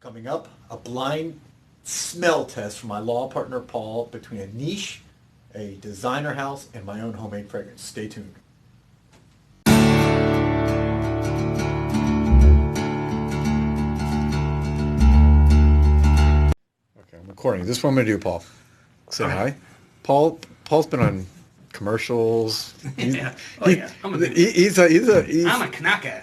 Coming up, a blind smell test for my law partner Paul between a niche, a designer house, and my own homemade fragrance. Stay tuned. Okay, I'm recording. This is what I'm going to do, Paul. Say hi. Paul's been on commercials. He's a knacker.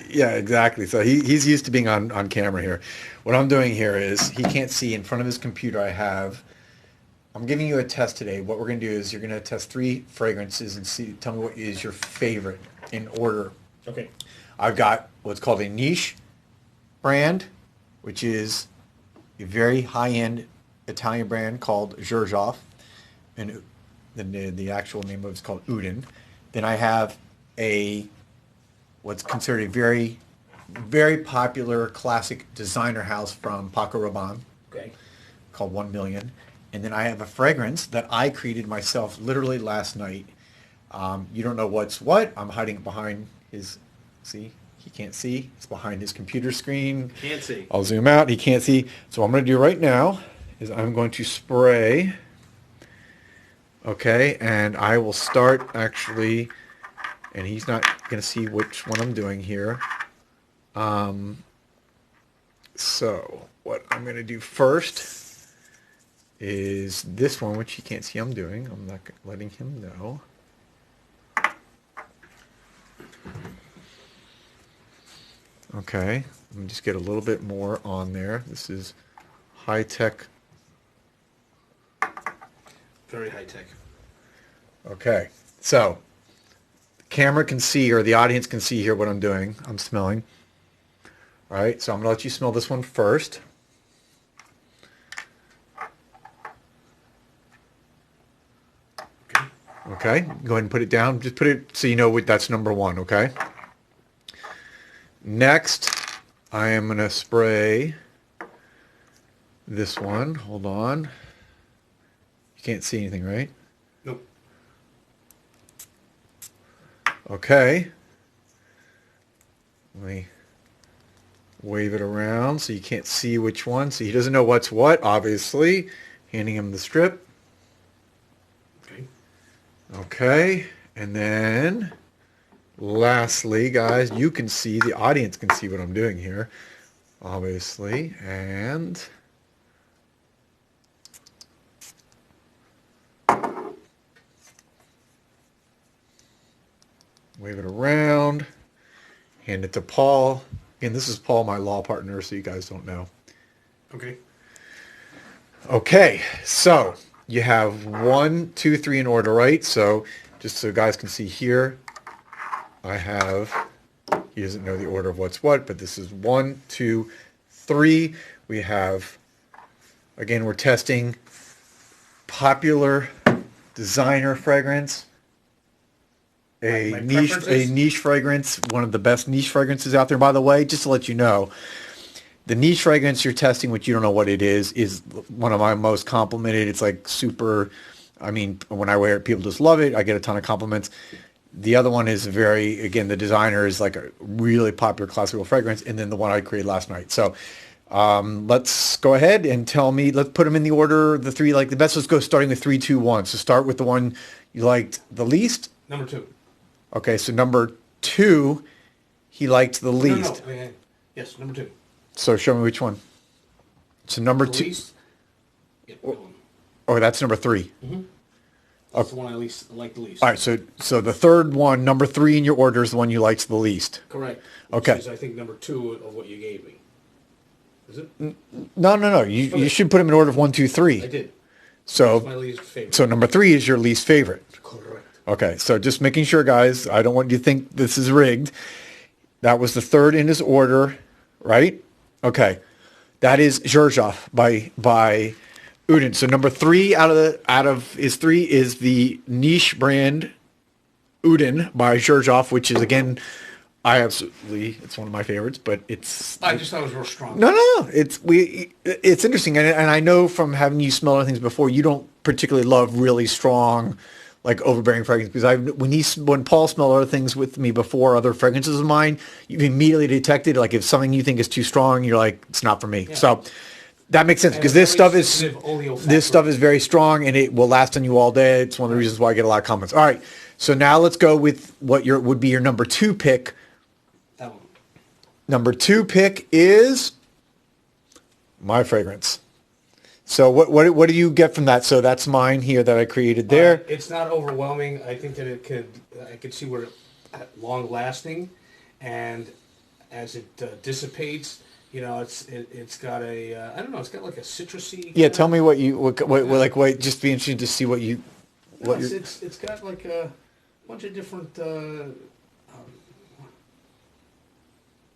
Yeah, exactly. So he's used to being on camera here. What I'm doing here is he can't see in front of his computer. I'm giving you a test today. What we're going to do is you're going to test 3 fragrances and tell me what is your favorite in order. Okay. I've got what's called a niche brand, which is a very high-end Italian brand called Xerjoff, and the actual name of it is called Udin. Then I have what's considered a very, very popular classic designer house from Paco Rabanne, Okay. called 1 Million. And then I have a fragrance that I created myself literally last night. You don't know what's what. I'm hiding it behind his, see? He can't see. It's behind his computer screen. Can't see. I'll zoom out. He can't see. So what I'm going to do right now is I'm going to spray. Okay, and I will start actually, and he's not going to see which one I'm doing here. So what I'm going to do first is this one, which he can't see I'm doing. I'm not letting him know. Okay, let me just get a little bit more on there. This is high-tech. Very high-tech. Okay, so the camera can see, or the audience can see here what I'm doing. I'm smelling. All right, so I'm going to let you smell this one first. Okay, go ahead and put it down. Just put it so you know that's number 1, okay? Next, I am going to spray this one. Hold on. You can't see anything, right? Nope. Okay. Let me wave it around so you can't see which one. So he doesn't know what's what, obviously. Handing him the strip. Okay. Okay, and then lastly, guys, you can see, the audience can see what I'm doing here, obviously, and wave it around, hand it to Paul. Again, this is Paul, my law partner, so you guys don't know. Okay. Okay, so you have 1, 2, 3 in order, right? So just so guys can see here, I have, he doesn't know the order of what's what, but this is 1, 2, 3. We have, again, we're testing popular designer fragrance, a niche fragrance, one of the best niche fragrances out there, by the way, just to let you know. The niche fragrance you're testing, which you don't know what it is one of my most complimented. It's like super, I mean, when I wear it, people just love it. I get a ton of compliments. The other one is again, the designer is like a really popular classical fragrance, and then the one I created last night. So let's go ahead and tell me, let's put them in the order, the 3, like the best. Let's go starting with 3, 2, 1. So start with the one you liked the least. Number 2. Okay, so number 2, he liked the least. No. Yes, number 2. So show me which one. So number The 2. least? Yeah, Oh, that's number 3. Mm-hmm. That's the one I like the least. All right, so the third one, number 3 in your order, is the one you liked the least. Correct. Okay. Which is, I think, number 2 of what you gave me. Is it? No. You should put them in order of 1, 2, 3. I did. So That's my least favorite. So number 3 is your least favorite. Correct. Okay, so just making sure, guys. I don't want you to think this is rigged. That was the 3rd in his order, right? Okay, that is Xerjoff by Udin. So number 3 out of his 3 is the niche brand Udin by Xerjoff, which is, again, it's one of my favorites, but I just thought it was real strong. No. It's interesting, and I know from having you smell other things before, you don't particularly love really strong, like overbearing fragrance, because when Paul smelled other things with me before, other fragrances of mine, you've immediately detected, like, if something you think is too strong, you're like, it's not for me. Yeah. So that makes sense, And because a this very stuff sensitive olfactory. this stuff is very strong and it will last on you all day. It's one of the reasons why I get a lot of comments. All right, so now let's go with what would be your number 2 pick. That one. Number 2 pick is my fragrance. So what do you get from that? So that's mine here that I created there. It's not overwhelming. I think that I could see where long lasting, and as it dissipates, it's got a I don't know. It's got like a citrusy. Yeah, tell me what just be interested to see what you. No, it's got like a bunch of different.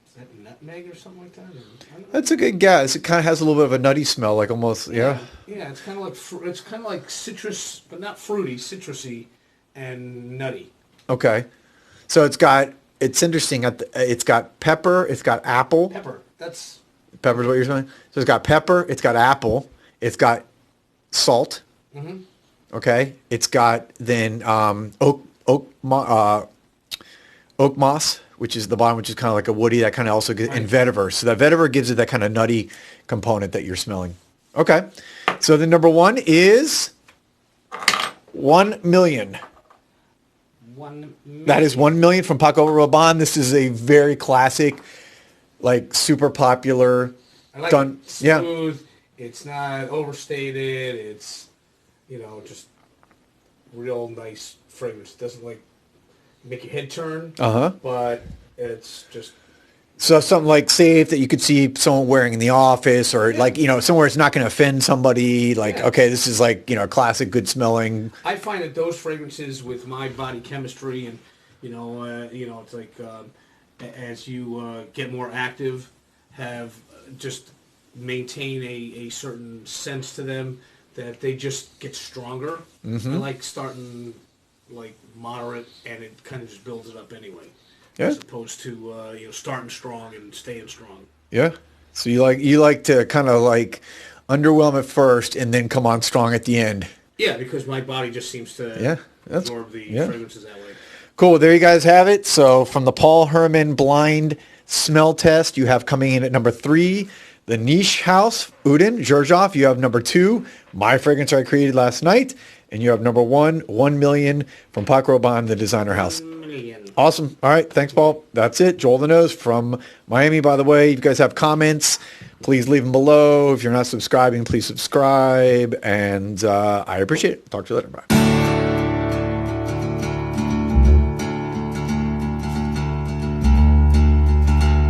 Is that nutmeg or something like that? I don't know. That's a good guess. It kind of has a little bit of a nutty smell, like almost, yeah. Yeah, it's kind of like citrus, but not fruity, citrusy, and nutty. Okay, so it's interesting. It's got pepper. It's got apple. Pepper's what you're saying. So it's got pepper. It's got apple. It's got salt. Mm-hmm. Okay. It's got then oak moss, which is the bottom, which is kind of like a woody, that kind of also gives, and vetiver. So that vetiver gives it that kind of nutty component that you're smelling. Okay. So the number 1 is 1 million. 1 million. That is 1 million from Paco Rabanne. This is a very classic, like super popular. I like it. Smooth. Yeah. It's not overstated. It's, just real nice fragrance. It doesn't like make your head turn. But it's just. So something like safe that you could see someone wearing in the office, or like, somewhere it's not going to offend somebody. Like, okay, this is like, classic good smelling. I find that those fragrances with my body chemistry and, it's like as you get more active, have just maintain a certain sense to them that they just get stronger. Mm-hmm. I like starting like moderate, and it kind of just builds it up anyway. Yeah. As opposed to starting strong and staying strong. Yeah. So you like to kind of like underwhelm at first and then come on strong at the end. Yeah, because my body just seems to absorb the fragrances that way. Cool. Well, there you guys have it. So from the Paul Herman blind smell test, you have coming in at number 3, the Niche House Uden Xerjoff. You have number 2, my fragrance I created last night. And you have number 1, 1 million from Paco Rabanne, the designer house. Awesome. All right. Thanks, Paul. That's it. Joel the Nose from Miami, by the way. If you guys have comments, please leave them below. If you're not subscribing, please subscribe. And I appreciate it. Talk to you later. Bye.